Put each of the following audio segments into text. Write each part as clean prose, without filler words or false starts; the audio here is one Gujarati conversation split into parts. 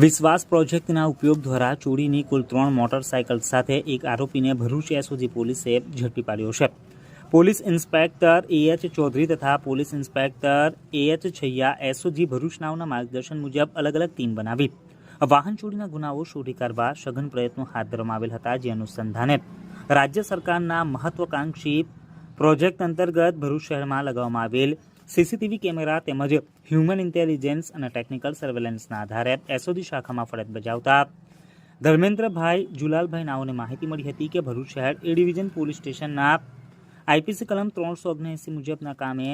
વિશ્વાસ પ્રોજેક્ટના ઉપયોગ દ્વારા ચોરીની કુલ 3 મોટરસાયકલ સાથે એક આરોપીને ભરૂચ એસઓજી પોલીસે ઝડપી પાડ્યો છે. પોલીસ ઇન્સ્પેક્ટર AH ચૌધરી તથા police inspector AH Chhaiya SOG Bharuch નાઓના માર્ગદર્શન મુજબ અલગ અલગ ટીમ બનાવી વાહન ચોરીના ગુનાઓ શોધી કાઢવા સઘન પ્રયત્નો હાથ ધરવામાં આવેલ હતા. જે અનુસંધાને રાજ્ય સરકારના મહત્વાકાંક્ષી પ્રોજેક્ટ અંતર્ગત ભરૂચ શહેરમાં લગાવવામાં આવેલ સીસીટીવી કેમેરા તેમજ હ્યુમન ઇન્ટેલિજન્સ અને ટેકનિકલ સર્વેલન્સના આધારે એસઓજી શાખામાં ફરજ બજાવતા ધર્મેન્દ્રભાઈ જુલાલભાઈ નાઓને માહિતી મળી હતી કે ભરૂચ શહેર એ ડિવિઝન પોલીસ સ્ટેશનના આઈપીસી કલમ 379 મુજબના કામે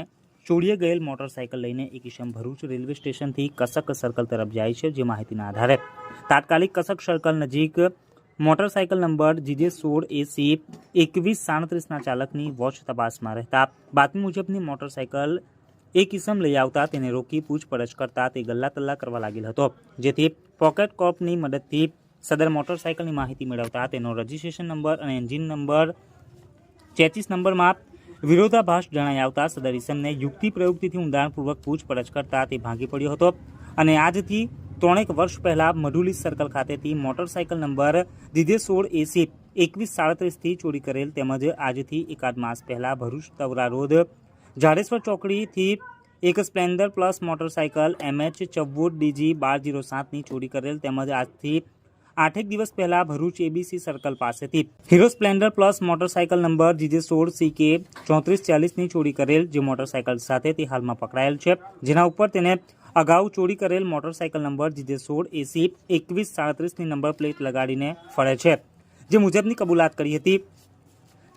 ચોરીએ ગયેલ મોટરસાયકલ લઈને એક ઇસમ ભરૂચ રેલવે સ્ટેશનથી કસક સર્કલ તરફ જાય છે. જે માહિતીના આધારે તાત્કાલિક કસક સર્કલ નજીક મોટરસાયકલ નંબર GJ16AC 2137ના ચાલકની વોચ તપાસમાં રહેતા બાતમી મુજબની મોટરસાયકલ એક ઇસમ લઈ આવતા તેને રોકી પૂછપરછ કરતા તે ગલ્લા તલ્લા કરવા લાગેલ હતો. જેથી પોકેટ કોપની મદદથી સદર મોટરસાયકલની માહિતી મેળવતા તેનો રજિસ્ટ્રેશન નંબર અને એન્જિન નંબર ચેચિસ નંબરમાં વિરોધાભાસ જણાઈ આવતા સદર ઇસમને યુક્તિ પ્રયુક્તિથી ઊંડાણપૂર્વક પૂછપરછ કરતા તે ભાંગી પડ્યો હતો અને આજથી 3 વર્ષ પહેલા મઢુલી સર્કલ ખાતેથી મોટરસાયકલ નંબર GJ16AC 2137થી ચોરી કરેલ તેમજ આજથી એકાદ માસ પહેલા ભરૂચ તવરા રોડ જાડેશ્વર ચોકડીથી એક સ્પ્લેન્ડર પ્લસ મોટરસાયકલ MH14DG 1207ની ચોરી કરેલ તેમજ આજથી 8 દિવસ પહેલા ભરૂચ ABC સર્કલ પાસેથી hero Splendor plus motorcycle number GJ16CK 3440ની ચોરી કરેલ જે મોટરસાયકલ સાથે તે હાલમાં પકડાયેલ છે. જેના ઉપર તેને અગાઉ ચોરી કરેલ મોટરસાયકલ નંબર GJ16AC 2137ની નંબર પ્લેટ લગાડીને ફરે છે જે મુજબની કબૂલાત કરી હતી.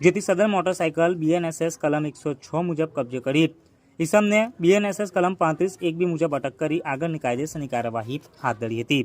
જેથી સદર મોટરસાયકલ BNSS કલમ 106 મુજબ કબજે કરી ઇસમને BNSS કલમ 35(1)(b) મુજબ અટક કરી આગળની કાયદેસરની કાર્યવાહી હાથ ધરી હતી.